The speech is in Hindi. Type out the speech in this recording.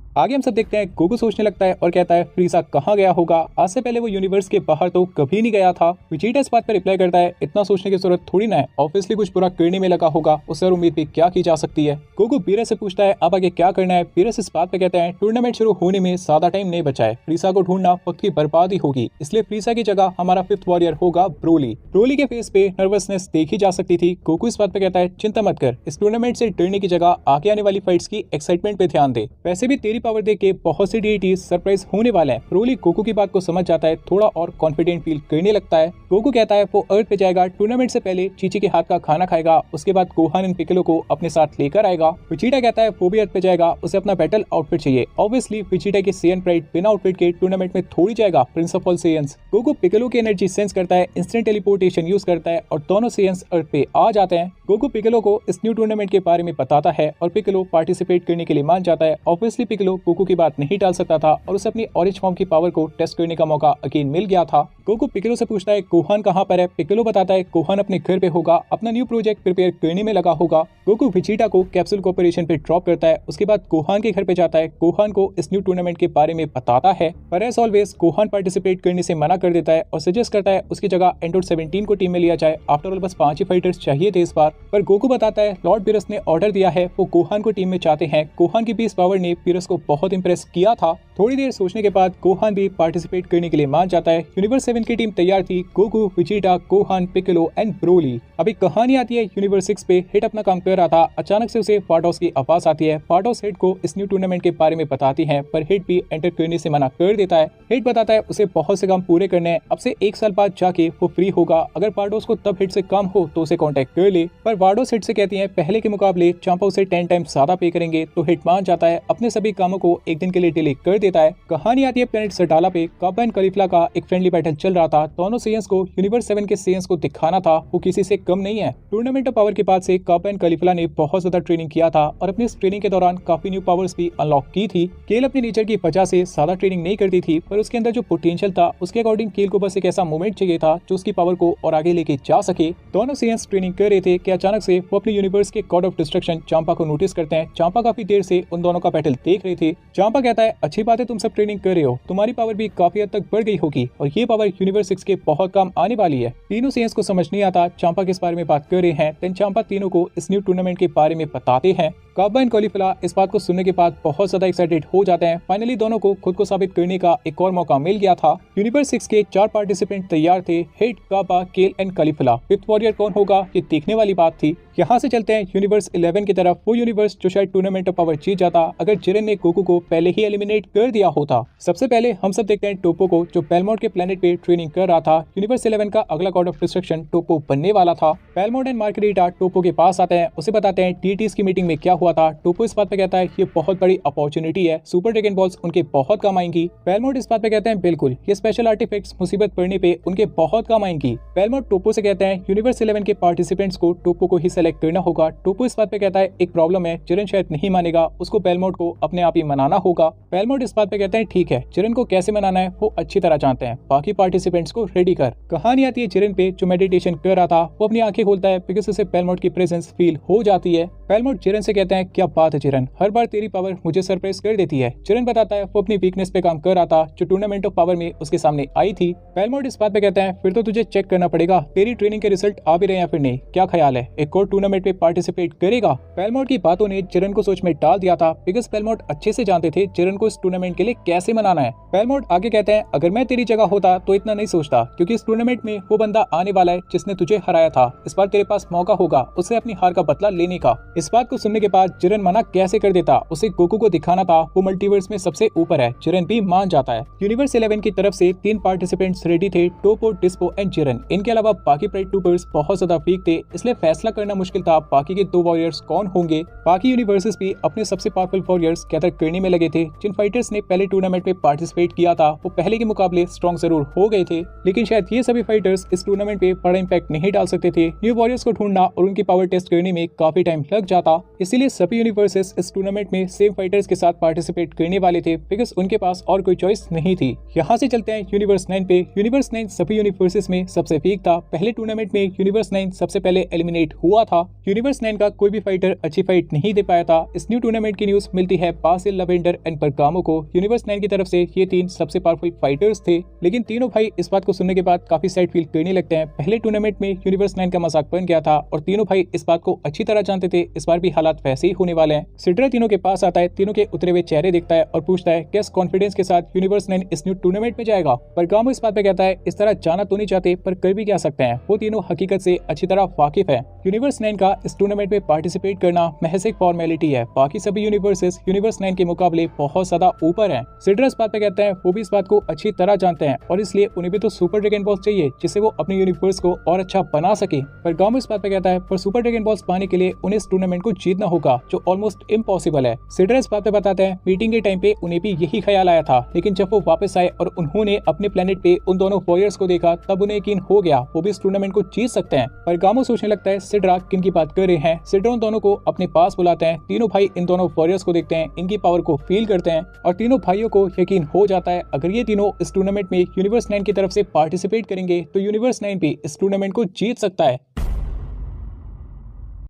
आगे हम सब देखते हैं गोकू सोचने लगता है और कहता है फ्रीजा कहाँ गया होगा, आज से पहले वो यूनिवर्स के बाहर तो कभी नहीं गया था। विजिटा इस बात पर रिप्लाई करता है इतना सोचने की जरूरत थोड़ी ना है, ऑब्वियसली कुछ बुरा करने में लगा होगा, उससे और उम्मीद भी क्या की जा सकती है। गोकू बीरस से पूछता है अब आगे क्या करना है। बीरस इस बात पे कहते हैं टूर्नामेंट शुरू होने में ज्यादा टाइम नहीं बचा है, फ्रीजा को ढूंढना वक्त की बर्बादी होगी, इसलिए फ्रीजा की जगह हमारा फिफ्थ वॉरियर होगा ब्रोली। ब्रोली के फेस पे नर्वसनेस देखी जा सकती थी। गोकू इस बात पे कहता है चिंता मत कर, इस टूर्नामेंट से डरने की जगह आगे आने वाली फाइट्स की एक्साइटमेंट पे ध्यान दे, वैसे भी तेरी पावर देख के बहुत सी डीईटीज सरप्राइज होने वाला है। ब्रोली गोकू की बात को समझ जाता है, थोड़ा और कॉन्फिडेंट फील करने लगता है। गोकू कहता है वो अर्थ पे जाएगा, टूर्नामेंट से पहले चीची के हाथ का खाना खाएगा, उसके बाद गोहान एंड पिकलो को अपने साथ लेकर आएगा। विजिटा कहता है वो भी अर्थ पे जाएगा, उसे अपना बैटल आउटफिट चाहिए। ऑब्वियसली विजिटा की सेयन प्राइड बिना आउटफिट के टूर्नामेंट में थोड़ी जाएगा prince of all Saiyans. Goku Piccolo की एनर्जी सेंस करता है, इंस्टेंट टेलीपोर्टेशन यूज करता है और दोनों सेयंस अर्थ पे आ जाते हैं। गोकू पिकलो को इस न्यू टूर्नामेंट के बारे में बताता है और पिकलो पार्टिसिपेट करने के लिए मान जाता है। ऑब्वियसली पिकलो गोकू की बात नहीं टाल सकता था और उसे अपनी ऑरेंज फॉर्म की पावर को टेस्ट करने का मौका अगेन मिल गया था। गोकू पिकलो से पूछता है गोहान कहाँ पर है। पिकलो बताता है गोहान अपने घर पे होगा, अपना न्यू प्रोजेक्ट प्रिपेयर करने में लगा होगा। गोकू विजिटा को कैप्सूल कॉर्पोरेशन पे ड्रॉप करता है, उसके बाद गोहान के घर पे जाता है, गोहान को इस न्यू टूर्नामेंट के बारे में बताता है, पर एज ऑलवेज गोहान पार्टिसिपेट करने से मना कर देता है और सजेस्ट करता है उसकी जगह एंडोर 17 को टीम में लिया जाए। आफ्टर ऑल बस 5 ही फाइटर्स चाहिए थे इस बार, पर गोकू बताता है लॉर्ड बीरस ने ऑर्डर दिया है, वो गोहान को टीम में चाहते हैं। गोहान की पीस पावर ने बीरस को बहुत इंप्रेस किया था। थोड़ी देर सोचने के बाद गोहान भी पार्टिसिपेट करने के लिए मान जाता है। यूनिवर्स 7 की टीम तैयार थी, Goku, Vegeta, Gohan, Piccolo and Broly. अभी कहानी आती है यूनिवर्स 6 पे। हिट अपना काम कर रहा था, अचानक से उसे फाटोस की आवाज आती है। फाटोस हिट को इस न्यू टूर्नामेंट के बारे में बताती है, पर हिट भी एंटर करने से मना कर देता है। हिट बताता है उसे बहुत से काम पूरे करने हैं, अब से 1 साल बाद जाके वो फ्री होगा, अगर फाटोस को तब हिट से कम हो तो उसे कॉन्टेक्ट कर ले। पर वार्डोस हिट से कहती है पहले के मुकाबले चांपा उसे 10 टाइम्स ज्यादा पे करेंगे, तो हिट मान जाता है, अपने सभी कामों को एक दिन के लिए डिले कर देता है। कहानी आती है प्लेनेट सटाला पे। काबा एंड कलिफला का एक फ्रेंडली बैटल चल रहा था। दोनों सेयंस को यूनिवर्स 7 के सेयंस को दिखाना था वो किसी से कम नहीं है। टूर्नामेंट ऑफ पावर के बाद से काबा एंड कलिफला ने बहुत ज्यादा ट्रेनिंग किया था और अपनी इस ट्रेनिंग के दौरान काफी न्यू पावर्स भी अनलॉक की थी। केल अपने नेचर की वजह से ज्यादा ट्रेनिंग नहीं करती थी, पर उसके अंदर जो पोटेंशियल था उसके अकॉर्डिंग केल को बस एक ऐसा मोमेंट चाहिए था जो उसकी पावर को और आगे लेके जा सके। दोनों सेयंस ट्रेनिंग कर रहे थे कि अचानक से वो अपने यूनिवर्स के गॉड ऑफ डिस्ट्रक्शन चांपा को नोटिस करते हैं। चांपा काफी देर से उन दोनों का बैटल देख रहे थे। चांपा कहता है अच्छी बात है तुम सब ट्रेनिंग कर रहे हो, तुम्हारी पावर भी काफी हद तक बढ़ गई होगी और ये पावर यूनिवर्स 6 के बहुत काम आने वाली है। तीनों सेयंस को समझ नहीं आता चांपा किस बारे में बात कर रहे हैं। देन चांपा तीनों को इस न्यू टूर्नामेंट के बारे में बताते हैं। काबा एंड कॉलीफ्ला इस बात को सुनने के बाद बहुत ज्यादा एक्साइटेड हो जाते हैं। फाइनली दोनों को खुद को साबित करने का एक और मौका मिल गया था। यूनिवर्स 6 के 4 पार्टिसिपेंट तैयार थे, हिट, काबा, केल एंड कॉलीफ्ला। फिफ्थ वॉरियर कौन होगा ये देखने वाली बात थी। यहाँ से चलते हैं यूनिवर्स 11 की तरफ। वो यूनिवर्स जो शायद टूर्नामेंट ऑफ पावर जीत जाता अगर जिरेन ने गोकू को पहले ही एलिमिनेट कर दिया होता। सबसे पहले हम सब देखते हैं टोपो को, जो पेलमोड के प्लेनेट पे ट्रेनिंग कर रहा था। यूनिवर्स 11 का अगला गॉड ऑफ डिस्ट्रक्शन टोपो बनने वाला था। पेलमोड एंड मार्गरीटा टोपो के पास आते हैं, उसे बताते हैं डीटीज की मीटिंग में क्या हुआ था। टोपो इस बात पे कहता है ये बहुत बड़ी अपॉर्चुनिटी है, सुपर ड्रैगन बॉल्स उनके बहुत काम आएंगी। पेलमोड इस बात पे कहते हैं बिल्कुल, ये स्पेशल आर्टिफैक्ट्स मुसीबत पड़ने पे उनके बहुत काम आएंगी। पेलमोड टोपो से कहते हैं यूनिवर्स 11 के पार्टिसिपेंट्स को टोपो को ही सेलेक्ट करना होगा। टोपो इस बात पे कहता है एक प्रॉब्लम है, जिरेन शायद नहीं मानेगा, उसको पेलमोड को अपने आप ही मनाना होगा। पेलमोड इस बात पे कहते हैं ठीक है, जिरेन को कैसे मनाना है वो अच्छी तरह जानते हैं, बाकी पार्टिसिपेंट्स को रेडी कर। कहानी आती है जिरेन पे, जो मेडिटेशन कर रहा था वो अपनी आंखें खोलता है बिकॉज उसे पेलमोड की प्रेजेंस फील हो जाती है। पेलमोड जिरेन से कहते हैं क्या बात है जिरेन, हर बार तेरी पावर मुझे सरप्राइज कर देती है। जिरेन बताता है वो अपनी वीकनेस पे काम कर रहा था जो टूर्नामेंट ऑफ पावर में उसके सामने आई थी। पेलमोड इस बात पे कहते हैं फिर तो तुझे चेक करना पड़ेगा, तेरी ट्रेनिंग के रिजल्ट आ भी रहे हैं फिर नहीं, क्या ख्याल है एक और टूर्नामेंट में पार्टिसिपेट करेगा। पेलमोड की बातों ने जिरेन को सोच में डाल दिया था बिकॉज पेलमोड अच्छे से जानते थे जिरेन को इस टूर्नामेंट के लिए कैसे मनाना है। पेलमोड आगे कहते हैं अगर मैं तेरी जगह होता तो इतना नहीं सोचता, क्योंकि इस टूर्नामेंट में वो बंदा आने वाला है जिसने तुझे हराया था। इस बार तेरे पास मौका होगा उसे अपनी हार का बदला लेने का। इस बात को सुनने के बाद जिरेन मना कैसे कर देता, उसे गोकू को दिखाना था वो मल्टीवर्स में सबसे ऊपर है। जिरेन भी मान जाता है। यूनिवर्स 11 की तरफ से 3 पार्टिसिपेंट्स रेडी थे, टोपो, डिस्पो एंड जिरेन। इनके अलावा बाकी प्राइड ट्रूपर्स बहुत ज्यादा वीक थे, इसलिए फैसला करना मुश्किल था बाकी के 2 वॉरियर्स कौन होंगे। बाकी यूनिवर्सेस भी अपने सबसे पावरफुल वॉरियर्स गैदर करने में लगे थे। जिन फाइटर्स ने पहले टूर्नामेंट में पार्टिसिपेट किया था वो पहले के मुकाबले स्ट्रॉन्ग जरूर हो गए थे, लेकिन शायद ये सभी फाइटर्स इस टूर्नामेंट पे बड़ा इंपैक्ट नहीं डाल सकते थे। न्यू वॉरियर्स को ढूंढना और उनकी पावर टेस्ट करने में काफी टाइम लग जाता, इसीलिए सभी यूनिवर्सेस इस टूर्नामेंट में सेम फाइटर्स के साथ पार्टिसिपेट करने वाले थे बिकॉज उनके पास और कोई चॉइस नहीं थी। यहाँ से चलते हैं यूनिवर्स 9 पे। यूनिवर्स 9 सभी यूनिवर्सेस में सबसे वीक था। पहले टूर्नामेंट में यूनिवर्स 9 सबसे पहले एलिमिनेट हुआ था। यूनिवर्स 9 का कोई भी फाइटर अच्छी फाइट नहीं दे पाया था। इस न्यू टूर्नामेंट की न्यूज मिलती है बासिल, लवेंडर एंड परगामो को। यूनिवर्स 9 की तरफ से ये 3 सबसे पावरफुल फाइटर्स थे, लेकिन तीनों भाई इस बात को सुनने के बाद काफी सैड फील करने लगते हैं। पहले टूर्नामेंट में यूनिवर्स 9 का मजाक बन गया था और तीनों भाई इस बात को अच्छी तरह जानते थे इस बार भी हालात वैसे ही होने वाले हैं। सिड्रा तीनों के पास आता है, तीनों के उतरे हुए चेहरे देखता है और पूछता है किस कॉन्फिडेंस के साथ यूनिवर्स 9 इस न्यू टूर्नामेंट में जाएगा। परगामो इस बात पे कहता है इस तरह जाना तो नहीं चाहते पर कर भी क्या सकते हैं, वो तीनों हकीकत से अच्छी तरह वाकिफ है। यूनिवर्स 9 का इस टूर्नामेंट में पार्टिसिपेट करना महज एक फॉर्मेलिटी है, बाकी सभी यूनिवर्सेस यूनिवर्स 9 के मुकाबले बहुत ज्यादा ऊपर हैं। सिड्रा इस बात पे कहते हैं वो भी इस बात को अच्छी तरह जानते हैं और इसलिए उन्हें भी तो सुपर ड्रैगन बॉल्स चाहिए जिससे वो अपने यूनिवर्स को और अच्छा बना सके। परगामो इस बात पे कहता है पर सुपर ड्रैगन बॉल्स पाने के लिए उन्हें इस टूर्नामेंट को जीतना होगा जो ऑलमोस्ट इम्पॉसिबल है। सिड्रा इस बात पे बताते हैं मीटिंग के टाइम पे उन्हें भी यही ख्याल आया था, लेकिन जब वो वापस आए और उन्होंने अपने प्लेनेट पे उन दोनों वॉरियर्स को देखा तब उन्हें यकीन हो गया वो भी इस टूर्नामेंट को जीत सकते हैं। परगामो सोचने लगता है सिड्रा किन की बात कर रहे हैं। सिड्रा उन दोनों को अपने पास बुलाते हैं, तीनों भाई इन दोनों वॉरियर्स को देखते हैं, इनकी पावर को फील करते हैं और तीनों भाइयों को यकीन हो जाता है अगर ये तीनों इस टूर्नामेंट में यूनिवर्स 9 की तरफ से पार्टिसिपेट करेंगे तो यूनिवर्स 9 भी इस टूर्नामेंट को जीत सकता है।